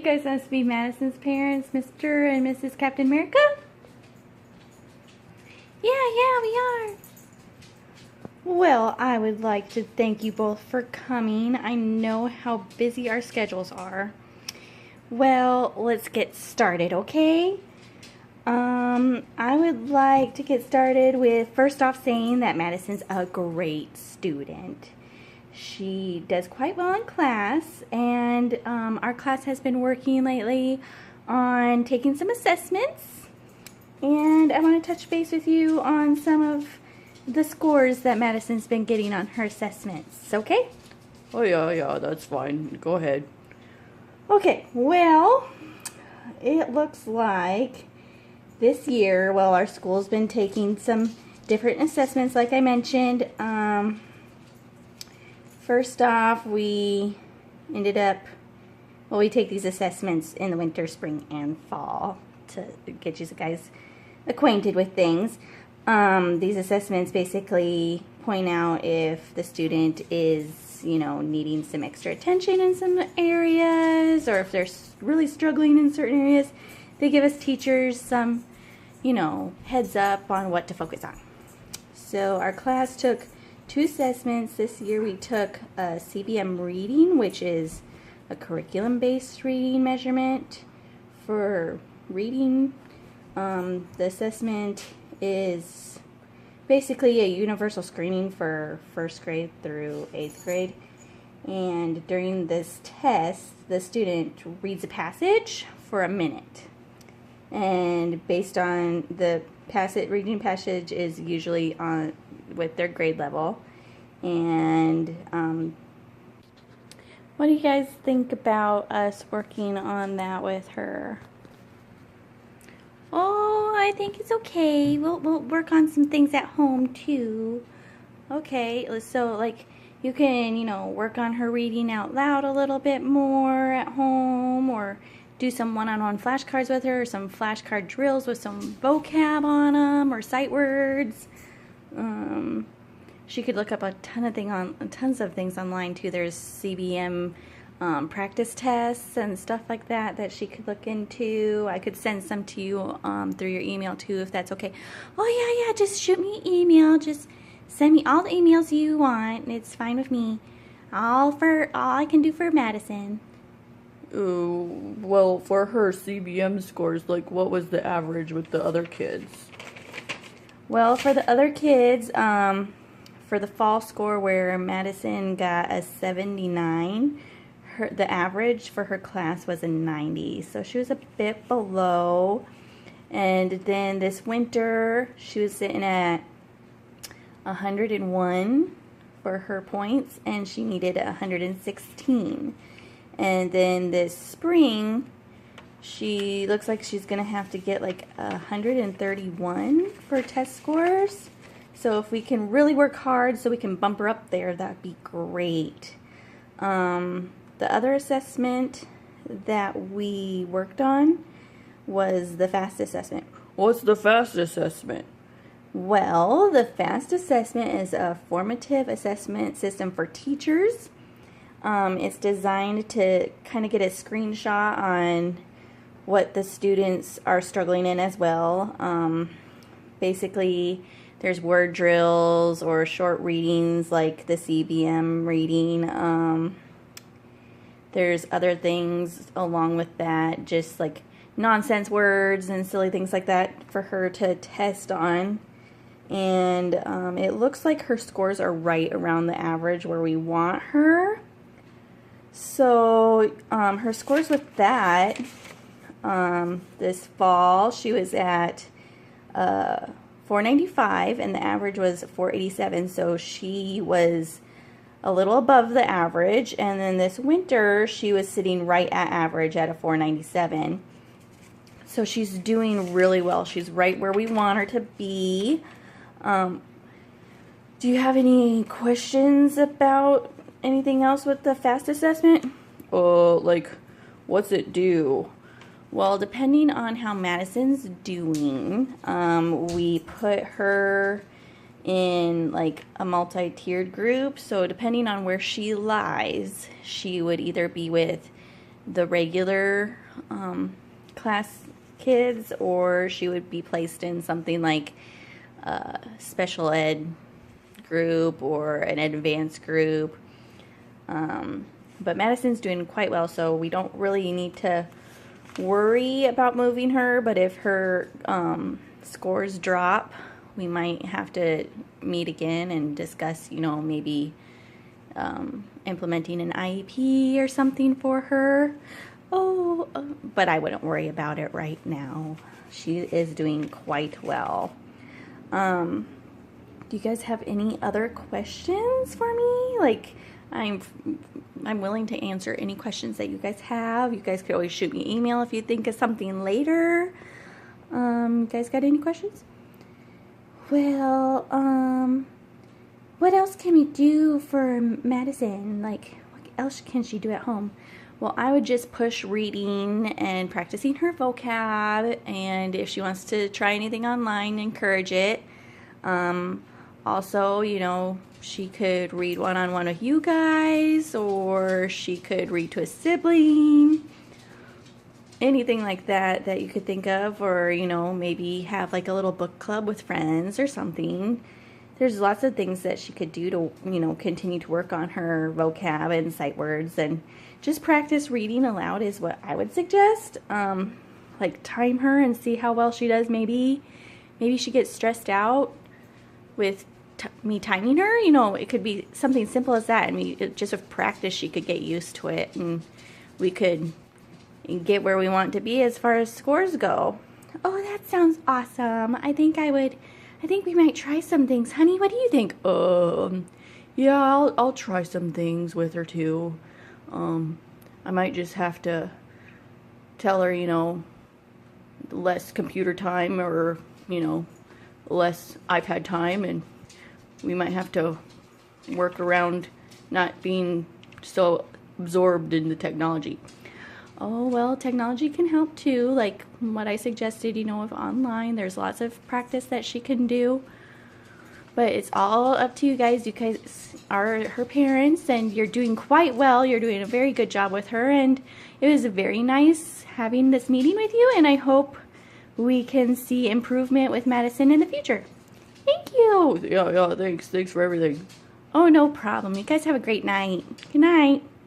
guys must be Madison's parents, Mr. and Mrs. Captain America? Yeah, we are. Well, I would like to thank you both for coming. I know how busy our schedules are. Well, let's get started, okay? I would like to get started with first off saying that Madison's a great student. She does quite well in class, and our class has been working lately on taking some assessments, and I want to touch base with you on some of the scores that Madison's been getting on her assessments, okay? Oh yeah, that's fine. Go ahead. Okay, well, it looks like this year, well, our school's been taking some different assessments like I mentioned. First off, we ended up, well, we take these assessments in the winter, spring, and fall to get you guys acquainted with things. These assessments basically point out if the student is, needing some extra attention in some areas, or if they're really struggling in certain areas. They give us teachers some, heads up on what to focus on. So our class took 2 assessments. This year we took a CBM reading, which is a curriculum-based reading measurement for reading. The assessment is basically a universal screening for 1st grade through 8th grade. And during this test, the student reads a passage for a minute. And based on the reading passage is usually on with their grade level. And what do you guys think about us working on that with her? Oh, I think it's okay. We'll work on some things at home too. Okay, so like you can, work on her reading out loud a little bit more at home, or do some one-on-one flashcards with her, or some flashcard drills with some vocab on them, or sight words. She could look up tons of things online too. There's CBM practice tests and stuff like that she could look into. I could send some to you through your email too, if that's okay. Oh yeah, just shoot me an email. Just send me all the emails you want. It's fine with me. All I can do for Madison. Well, for her CBM scores, like, what was the average with the other kids? Well, for the other kids, for the fall score where Madison got a 79, the average for her class was a 90, so she was a bit below. And then this winter, she was sitting at 101 for her points, and she needed 116. And then this spring, she looks like she's going to have to get like 131 for test scores. So if we can really work hard so we can bump her up there, that'd be great. The other assessment that we worked on was the FAST assessment. What's the FAST assessment? Well, the FAST assessment is a formative assessment system for teachers. It's designed to kind of get a screenshot on what the students are struggling in as well. Basically, there's word drills or short readings like the CBM reading. There's other things along with that, just like nonsense words and silly things like that for her to test on. And it looks like her scores are right around the average where we want her. So her scores with that, this fall, she was at 495, and the average was 487, so she was a little above the average. And then this winter, she was sitting right at average at a 497. So she's doing really well. She's right where we want her to be. Do you have any questions about anything else with the FAST assessment? Like, what's it do? Well, depending on how Madison's doing, we put her in like a multi-tiered group. So depending on where she lies, she would either be with the regular class kids, or she would be placed in something like a special ed group or an advanced group. But Madison's doing quite well, so we don't really need to worry about moving her. But if her scores drop, we might have to meet again and discuss, you know, maybe implementing an IEP or something for her. But I wouldn't worry about it right now. She is doing quite well. Do you guys have any other questions for me? Like, I'm willing to answer any questions that you guys have. You guys could always shoot me an email if you think of something later. You guys got any questions? Well, what else can we do for Madison? Like, what else can she do at home? Well, I would just push reading and practicing her vocab, and if she wants to try anything online, encourage it. Also, you know, she could read one-on-one with you guys, or she could read to a sibling. Anything like that that you could think of, or, you know, maybe have like a little book club with friends or something. There's lots of things that she could do to, you know, continue to work on her vocab and sight words, and just practice reading aloud is what I would suggest. Like, time her and see how well she does. Maybe she gets stressed out with me timing her. You know, it could be something simple as that. I mean, just with practice, she could get used to it, and we could get where we want to be as far as scores go. Oh, that sounds awesome. I think we might try some things. Honey, what do you think? Yeah, I'll try some things with her too. I might just have to tell her, you know, less computer time, or, you know, less iPad time, and we might have to work around not being so absorbed in the technology. Oh, well, technology can help too, like what I suggested, you know, with online. There's lots of practice that she can do. But it's all up to you guys. You guys are her parents, and you're doing quite well. You're doing a very good job with her, and it was very nice having this meeting with you, and I hope we can see improvement with Madison in the future. Thank you. Yeah, thanks for everything. Oh, no problem. You guys have a great night. Good night.